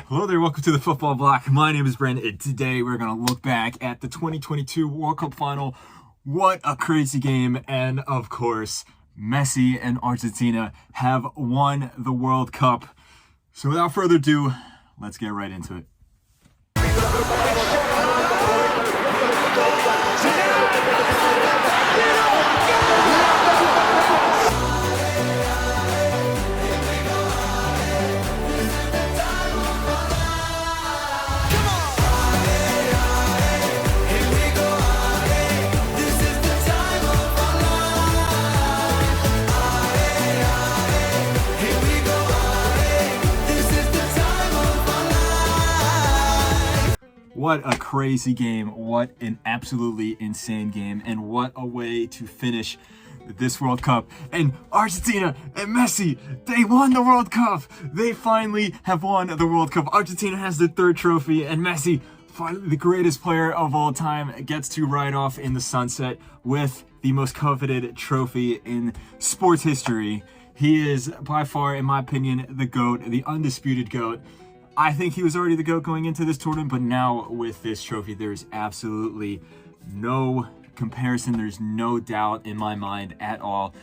Hello there, welcome to the Football Bloc. My name is Brandon, and today we're going to look back at the 2022 World Cup final. What a crazy game, and of course, Messi and Argentina have won the World Cup. So without further ado, let's get right into it. What a crazy game, what an absolutely insane game, and what a way to finish this World Cup. And Argentina and Messi, they won the World Cup! They finally have won the World Cup. Argentina has their third trophy, and Messi, finally the greatest player of all time, gets to ride off in the sunset with the most coveted trophy in sports history. He is, by far, in my opinion, the GOAT, the undisputed GOAT. I think he was already the GOAT going into this tournament, but now with this trophy, there's absolutely no comparison. There's no doubt in my mind at all.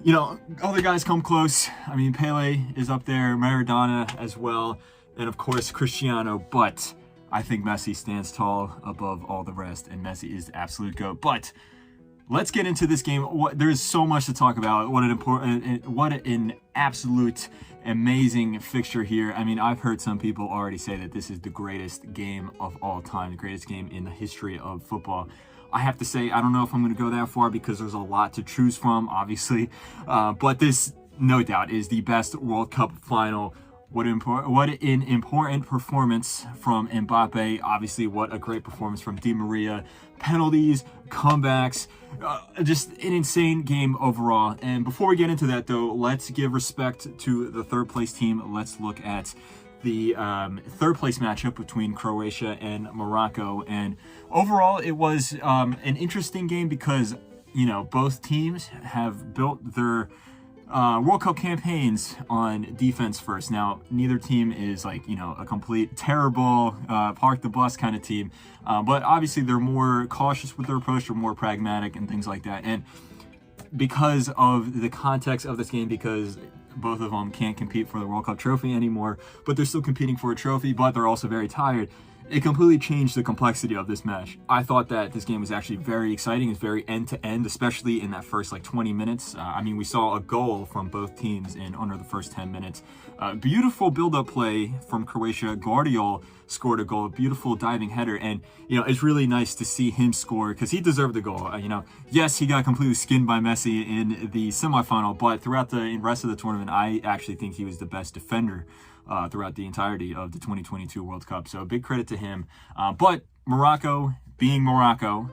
You know, other guys come close. I mean, Pele is up there, Maradona as well, and of course, Cristiano, but I think Messi stands tall above all the rest, and Messi is the absolute GOAT. But let's get into this game. There's so much to talk about. What an absolute amazing fixture here. I mean, I've heard some people already say that this is the greatest game of all time, the greatest game in the history of football. I have to say, I don't know if I'm going to go that far because there's a lot to choose from, obviously. But this, no doubt, is the best World Cup final. What an important performance from Mbappe. Obviously, what a great performance from Di Maria. Penalties, comebacks, just an insane game overall. And before we get into that, though, let's give respect to the third place team. Let's look at the third place matchup between Croatia and Morocco. And overall, it was an interesting game because, you know, both teams have built their World Cup campaigns on defense first. Now, neither team is like, you know, a complete terrible park the bus kind of team, but obviously they're more cautious with their approach, they're more pragmatic and things like that. And because of the context of this game, because both of them can't compete for the World Cup trophy anymore, but they're still competing for a trophy, but they're also very tired. It completely changed the complexity of this match. I thought that this game was actually very exciting. It's very end-to-end, especially in that first like 20 minutes. I mean, we saw a goal from both teams in under the first 10 minutes. Beautiful build-up play from Croatia. Guardiola scored a goal, a beautiful diving header, and you know, it's really nice to see him score because he deserved the goal. You know, yes, he got completely skinned by Messi in the semifinal, but throughout the rest of the tournament, I actually think he was the best defender throughout the entirety of the 2022 World Cup. So a big credit to him. But Morocco, being Morocco,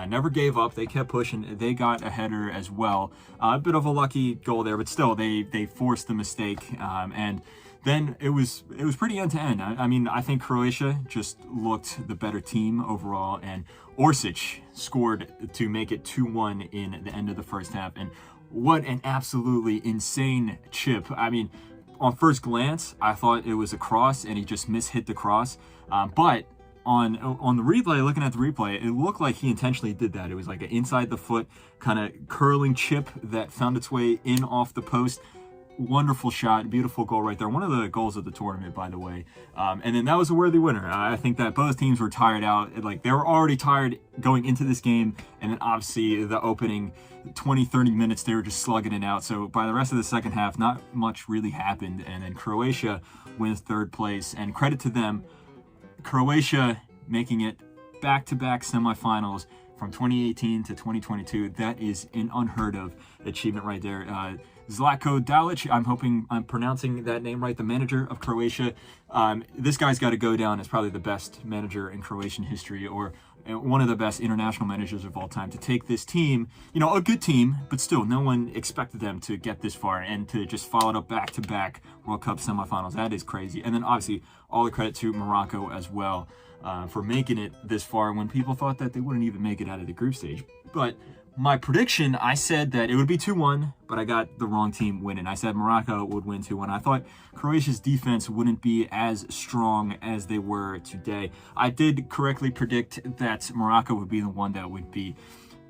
never gave up. They kept pushing. They got a header as well. A bit of a lucky goal there, but still they forced the mistake. And then it was pretty end to end. I mean, I think Croatia just looked the better team overall, and Orsic scored to make it 2-1 in the end of the first half. And what an absolutely insane chip. I mean, on first glance, I thought it was a cross, and he just mishit the cross. But on the replay, looking at the replay, it looked like he intentionally did that. It was like an inside the foot kind of curling chip that found its way in off the post. Wonderful shot, beautiful goal right there. One of the goals of the tournament, by the way. And then that was a worthy winner. I think that both teams were tired out. Like, they were already tired going into this game, and then obviously the opening 20-30 minutes they were just slugging it out. So by the rest of the second half, not much really happened, and then Croatia wins third place, and credit to them. Croatia making it back-to-back semifinals from 2018 to 2022. That is an unheard of achievement right there. Zlatko Dalic, I'm hoping I'm pronouncing that name right, the manager of Croatia. This guy's got to go down as probably the best manager in Croatian history, or one of the best international managers of all time, to take this team, you know, a good team, but still no one expected them to get this far, and to just follow it up back-to-back World Cup semifinals. That is crazy. And then obviously all the credit to Morocco as well for making it this far when people thought that they wouldn't even make it out of the group stage. But My prediction, I said that it would be 2-1, but I got the wrong team winning. I said Morocco would win 2-1. I thought Croatia's defense wouldn't be as strong as they were today. I did correctly predict that Morocco would be the one that would be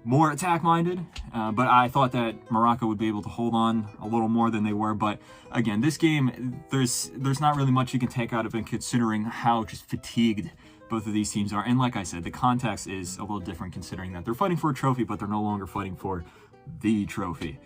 more attack-minded, but I thought that Morocco would be able to hold on a little more than they were. But again, this game, there's not really much you can take out of it, considering how just fatigued both of these teams are. And like I said, the context is a little different, considering that they're fighting for a trophy, but they're no longer fighting for the trophy.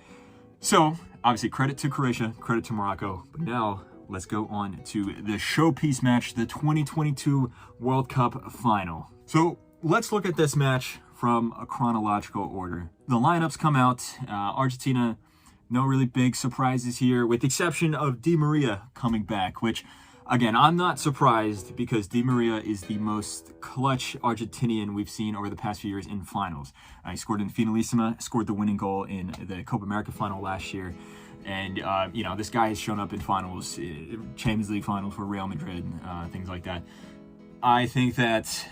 So obviously, credit to Croatia, credit to Morocco. But now let's go on to the showpiece match, the 2022 World Cup final. So let's look at this match from a chronological order. The lineups come out. Argentina, no really big surprises here, with the exception of Di Maria coming back, which, again, I'm not surprised, because Di Maria is the most clutch Argentinian we've seen over the past few years in finals. He scored in Finalissima, scored the winning goal in the Copa America final last year. And, this guy has shown up in finals, Champions League finals for Real Madrid, things like that. I think that,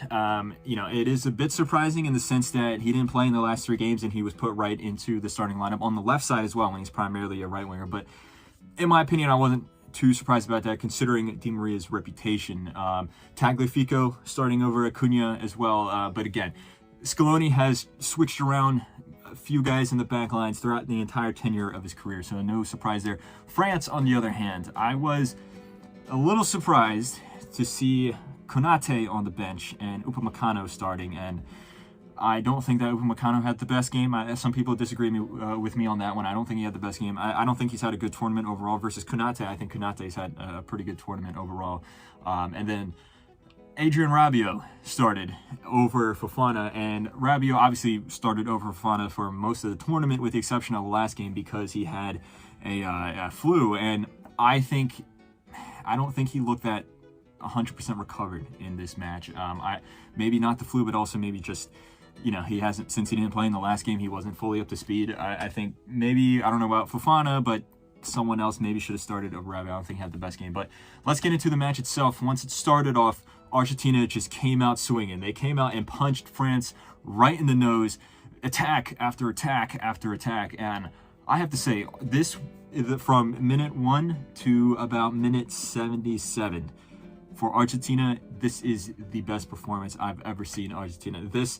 it is a bit surprising in the sense that he didn't play in the last 3 games, and he was put right into the starting lineup on the left side as well, when he's primarily a right winger. But in my opinion, I wasn't too surprised about that, considering Di Maria's reputation. Tagliafico starting over Acuna as well. But again, Scaloni has switched around a few guys in the back lines throughout the entire tenure of his career, so no surprise there. France, on the other hand, I was a little surprised to see Konate on the bench and Upamecano starting, and I don't think that Upamecano had the best game. Some people disagree with me on that one. I don't think he had the best game. I don't think he's had a good tournament overall versus Konate. I think Konate's had a pretty good tournament overall. And then Adrien Rabiot started over Fofana, and Rabiot obviously started over Fofana for most of the tournament, with the exception of the last game, because he had a flu, and I don't think he looked that 100% recovered in this match. Maybe not the flu, but also maybe just, he hasn't, since he didn't play in the last game, he wasn't fully up to speed. I think maybe, I don't know about Fofana, but someone else maybe should have started over Rabiot. I don't think he had the best game. But let's get into the match itself. Once it started off, Argentina just came out swinging. They came out and punched France right in the nose, attack after attack after attack. And I have to say, this, from minute 1 to about minute 77, for Argentina, this is the best performance I've ever seen Argentina. This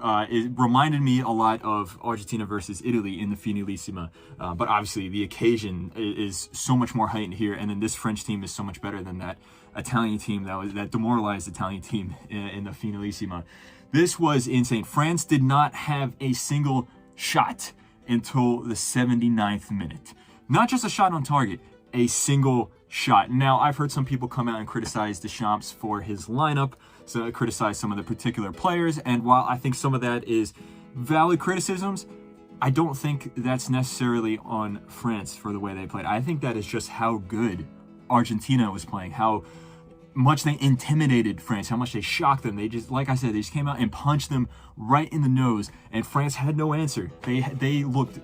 it reminded me a lot of Argentina versus Italy in the Finalissima, but obviously the occasion is so much more heightened here, and then this French team is so much better than that Italian team that demoralized Italian team in the Finalissima. This was insane. France did not have a single shot until the 79th minute. Not just a shot on target, a single shot. Now, I've heard some people come out and criticize Deschamps for his lineup, so criticize some of the particular players, and while I think some of that is valid criticisms, I don't think that's necessarily on France for the way they played. I think that is just how good Argentina was playing, how much they intimidated France, how much they shocked them. They just, like I said, they just came out and punched them right in the nose, and France had no answer. They looked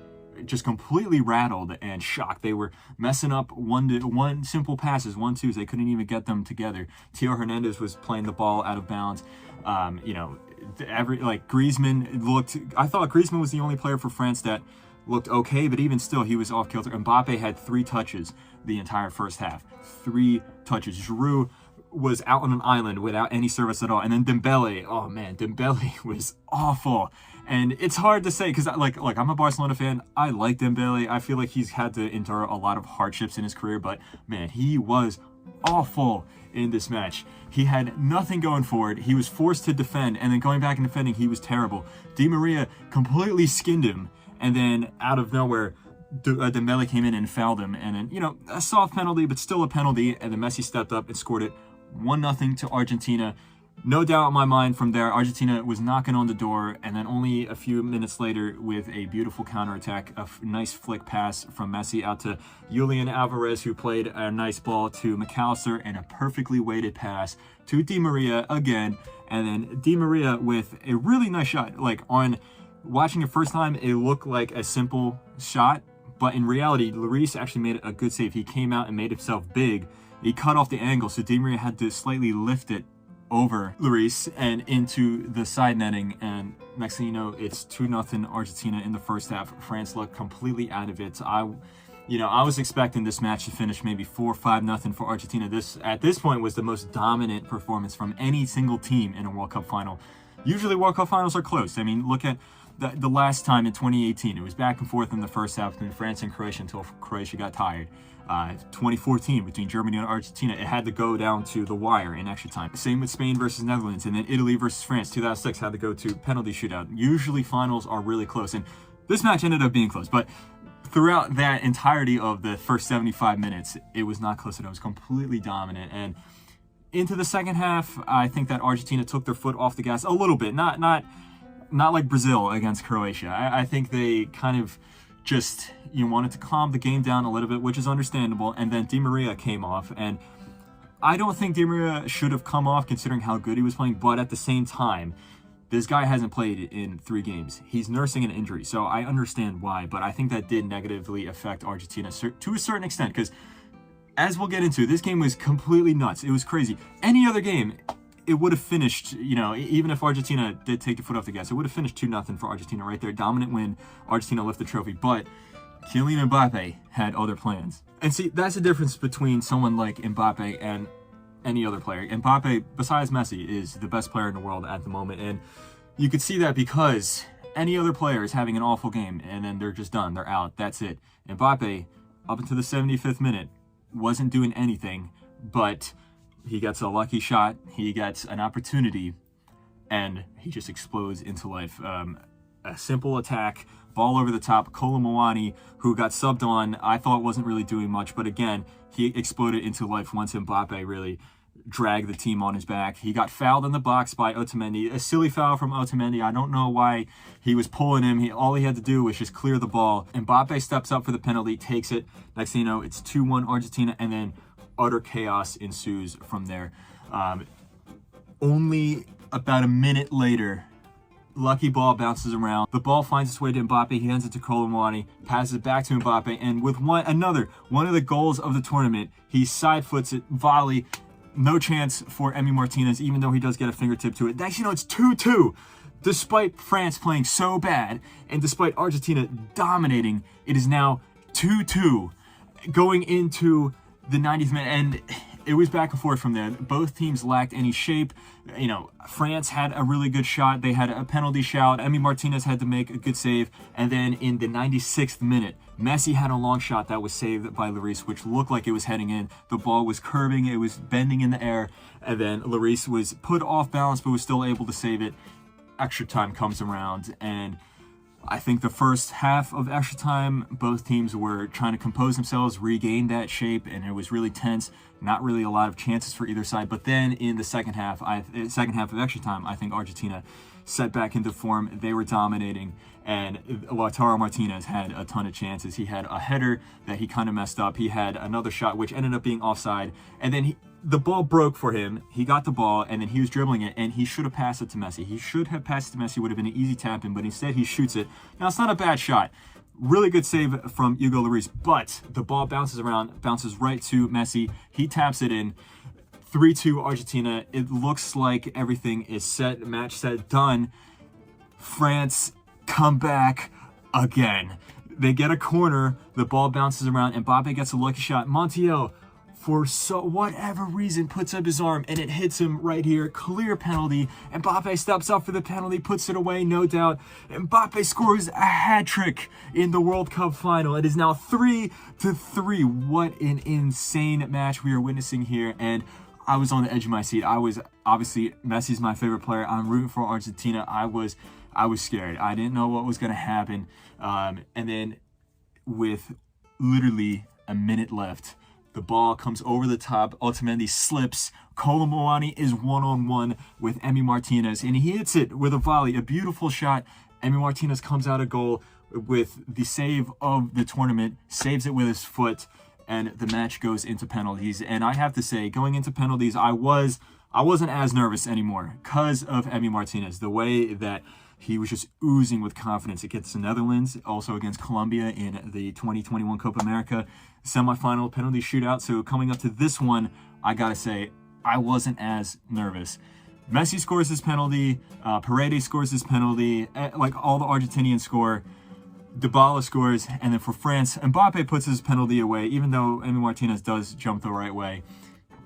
just completely rattled and shocked. They were messing up one simple passes, 1-2s. They couldn't even get them together. Theo Hernandez was playing the ball out of bounds. Griezmann looked. I thought Griezmann was the only player for France that looked okay, but even still, he was off kilter. Mbappe had 3 touches the entire first half. 3 touches. Giroud was out on an island without any service at all. And then Dembele, oh man, Dembele was awful. And it's hard to say, because like I'm a Barcelona fan. I like Dembele. I feel like he's had to endure a lot of hardships in his career, but man, he was awful in this match. He had nothing going for it. He was forced to defend, and then going back and defending, he was terrible. Di Maria completely skinned him, and then out of nowhere, Dembele came in and fouled him, and then, a soft penalty, but still a penalty, and then Messi stepped up and scored it. 1-0 to Argentina. No doubt in my mind from there, Argentina was knocking on the door, and then only a few minutes later, with a beautiful counterattack, a nice flick pass from Messi out to Julian Alvarez, who played a nice ball to McAllister, and a perfectly weighted pass to Di Maria again, and then Di Maria with a really nice shot. Like, on watching it first time, it looked like a simple shot, but in reality, Lloris actually made a good save. He came out and made himself big. He cut off the angle, so Di Maria had to slightly lift it over Lloris and into the side netting, and next thing you know, it's 2-0 Argentina in the first half. France looked completely out of it. I was expecting this match to finish maybe 4-5-0 for Argentina. This, at this point, was the most dominant performance from any single team in a World Cup final. Usually World Cup finals are close. I mean, look at the last time in 2018. It was back and forth in the first half between France and Croatia until Croatia got tired. 2014 between Germany and Argentina, it had to go down to the wire in extra time. Same with Spain versus Netherlands, and then Italy versus France 2006 had to go to penalty shootout. Usually finals are really close, and this match ended up being close, but throughout that entirety of the first 75 minutes, it was not close at all. It was completely dominant. And into the second half, I think that Argentina took their foot off the gas a little bit. Not like Brazil against Croatia. I think they kind of just wanted to calm the game down a little bit, which is understandable. And then Di Maria came off, and I don't think Di Maria should have come off considering how good he was playing. But at the same time, this guy hasn't played in 3 games. He's nursing an injury, so I understand why. But I think that did negatively affect Argentina to a certain extent, because as we'll get into, this game was completely nuts. It was crazy. Any other game, it would have finished, even if Argentina did take the foot off the gas, it would have finished 2-0 for Argentina right there. Dominant win. Argentina lift the trophy. But Kylian Mbappe had other plans. And see, that's the difference between someone like Mbappe and any other player. Mbappe, besides Messi, is the best player in the world at the moment. And you could see that because any other player is having an awful game and then they're just done. They're out. That's it. Mbappe, up until the 75th minute, wasn't doing anything, but he gets a lucky shot, he gets an opportunity, and he just explodes into life. A simple attack, ball over the top. Kolo Muani, who got subbed on, I thought wasn't really doing much, but again, he exploded into life once Mbappe really dragged the team on his back. He got fouled in the box by Otamendi. A silly foul from Otamendi. I don't know why he was pulling him. All he had to do was just clear the ball. Mbappe steps up for the penalty, takes it. Next thing you know, it's 2-1 Argentina, and then utter chaos ensues from there. Only about a minute later, lucky ball bounces around. The ball finds its way to Mbappe. He hands it to Kolo Muani, passes it back to Mbappe, and with one of the goals of the tournament, he side foots it, volley. No chance for Emi Martinez, even though he does get a fingertip to it. Next, it's 2-2. Despite France playing so bad, and despite Argentina dominating, it is now 2-2 going into the 90th minute, and it was back and forth from there. Both teams lacked any shape. France had a really good shot. They had a penalty shout. Emi Martinez had to make a good save. And then in the 96th minute, Messi had a long shot that was saved by Lloris, which looked like it was heading in. The ball was curving. It was bending in the air. And then Lloris was put off balance, but was still able to save it. Extra time comes around, and I think the first half of extra time, both teams were trying to compose themselves, regain that shape, and it was really tense. Not really a lot of chances for either side. But then in the second half of extra time, I think Argentina set back into form. They were dominating, and Lautaro Martinez had a ton of chances. He had a header that he kind of messed up. He had another shot which ended up being offside, and then the ball broke for him. He got the ball, and then he was dribbling it, and he should have passed it to Messi. He should have passed it to Messi. Would have been an easy tap-in, but instead he shoots it. Now, it's not a bad shot. Really good save from Hugo Lloris, but the ball bounces around, bounces right to Messi. He taps it in. 3-2 Argentina. It looks like everything is set, match set, done. France come back again. They get a corner. The ball bounces around. Mbappe gets a lucky shot. Montiel, for whatever reason, puts up his arm, and it hits him right here. Clear penalty. Mbappe steps up for the penalty, puts it away, no doubt. Mbappe scores a hat trick in the World Cup final. It is now 3-3. What an insane match we are witnessing here, and I was on the edge of my seat. Obviously, Messi's my favorite player. I'm rooting for Argentina. I was scared. I didn't know what was going to happen. And then with literally a minute left, the ball comes over the top. Otamendi slips. Kolo Muani is one-on-one with Emi Martinez, and he hits it with a volley. A beautiful shot. Emi Martinez comes out of goal with the save of the tournament, saves it with his foot, and the match goes into penalties. And I have to say, going into penalties, I wasn't as nervous anymore because of Emi Martinez. The way that he was just oozing with confidence against the Netherlands, also against Colombia in the 2021 Copa America semifinal penalty shootout. So coming up to this one, I gotta say, I wasn't as nervous. Messi scores his penalty, Paredes scores his penalty, like all the Argentinians score, Dybala scores, and then for France, Mbappe puts his penalty away, even though Emi Martinez does jump the right way.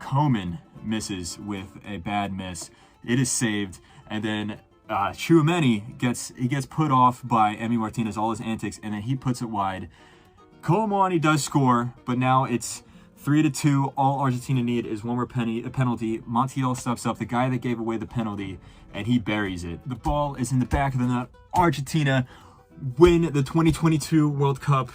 Koeman misses with a bad miss. It is saved, and then Tchouaméni gets put off by Emi Martinez, all his antics, and then he puts it wide. Colomani does score, but now it's 3-2. All Argentina need is one more penalty. Montiel steps up, the guy that gave away the penalty, and he buries it. The ball is in the back of the net. Argentina win the 2022 World Cup.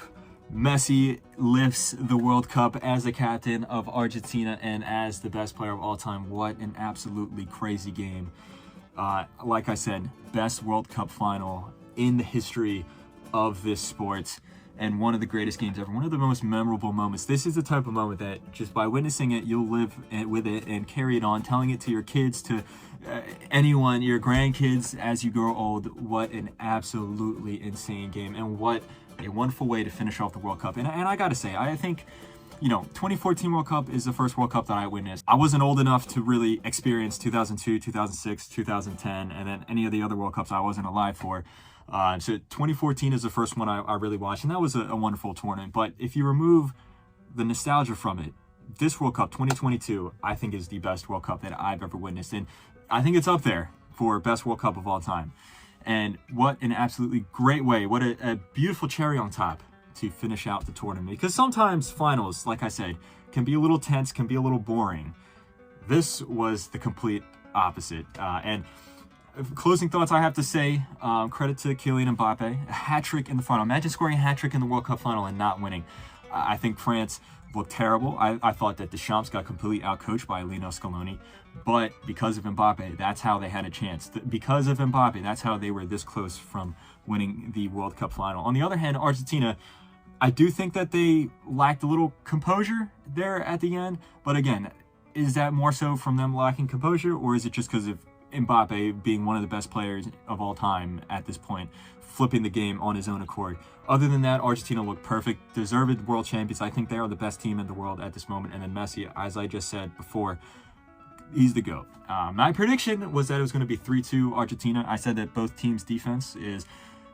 Messi lifts the World Cup as the captain of Argentina and as the best player of all time. What an absolutely crazy game. Like I said, best World Cup final in the history of this sport, and one of the greatest games ever, one of the most memorable moments. This is the type of moment that just by witnessing it, you'll live with it and carry it on, telling it to your kids, to anyone, your grandkids as you grow old. What an absolutely insane game, and what a wonderful way to finish off the World Cup. And I gotta say, I think, 2014 World Cup is the first World Cup that I witnessed. I wasn't old enough to really experience 2002, 2006, 2010, and then any of the other World Cups I wasn't alive for. So 2014 is the first one I really watched, and that was a wonderful tournament. But if you remove the nostalgia from it, this World Cup 2022, I think is the best World Cup that I've ever witnessed, and I think it's up there for best World Cup of all time. And what an absolutely great way, what a beautiful cherry on top to finish out the tournament. Because sometimes finals, like I said, can be a little tense, can be a little boring. This was the complete opposite. And closing thoughts, I have to say, credit to Kylian Mbappe, a hat-trick in the final. Imagine scoring a hat-trick in the World Cup final and not winning. I think France looked terrible. I thought that Deschamps got completely outcoached by Lionel Scaloni, but because of Mbappe, that's how they had a chance. Because of Mbappe, that's how they were this close from winning the World Cup final. On the other hand, Argentina, I do think that they lacked a little composure there at the end, but again, is that more so from them lacking composure, or is it just because of Mbappe being one of the best players of all time at this point, flipping the game on his own accord? Other than that, Argentina looked perfect, deserved world champions. I think they are the best team in the world at this moment. And then Messi, as I just said before, he's the GOAT. My prediction was that it was going to be 3-2 Argentina. I said that both teams' defense is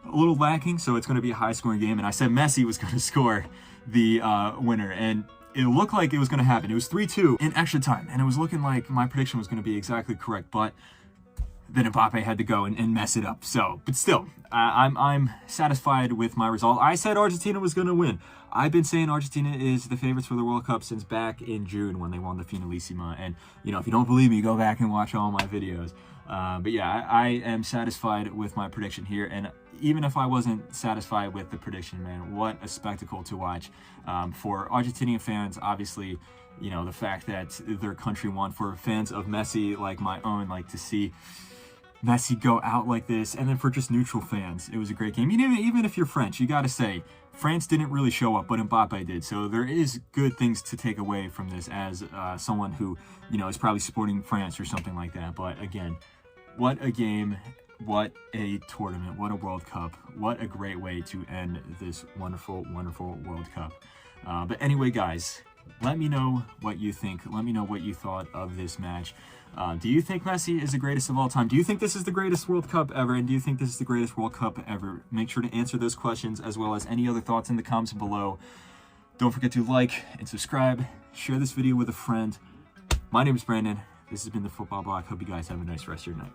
a little lacking, so it's going to be a high-scoring game. And I said Messi was going to score the winner, and it looked like it was going to happen. It was 3-2 in extra time, and it was looking like my prediction was going to be exactly correct, but then Mbappe had to go and mess it up. So, but still, I'm satisfied with my result. I said Argentina was going to win. I've been saying Argentina is the favorites for the World Cup since back in June when they won the Finalissima. And, if you don't believe me, go back and watch all my videos. But yeah, I am satisfied with my prediction here. And even if I wasn't satisfied with the prediction, man, what a spectacle to watch. For Argentinian fans, obviously, the fact that their country won. For fans of Messi like my own, like to see Messi go out like this. And then for just neutral fans, it was a great game. Even if you're French, you got to say, France didn't really show up, but Mbappe did. So there is good things to take away from this as someone who, is probably supporting France or something like that. But again, what a game, what a tournament, what a World Cup, what a great way to end this wonderful, wonderful World Cup. But anyway, guys, let me know what you think. Let me know what you thought of this match. Do you think Messi is the greatest of all time? Do you think this is the greatest World Cup ever? And do you think this is the greatest World Cup ever? Make sure to answer those questions as well as any other thoughts in the comments below. Don't forget to like and subscribe. Share this video with a friend. My name is Brandon. This has been the Football Bloc. Hope you guys have a nice rest of your night.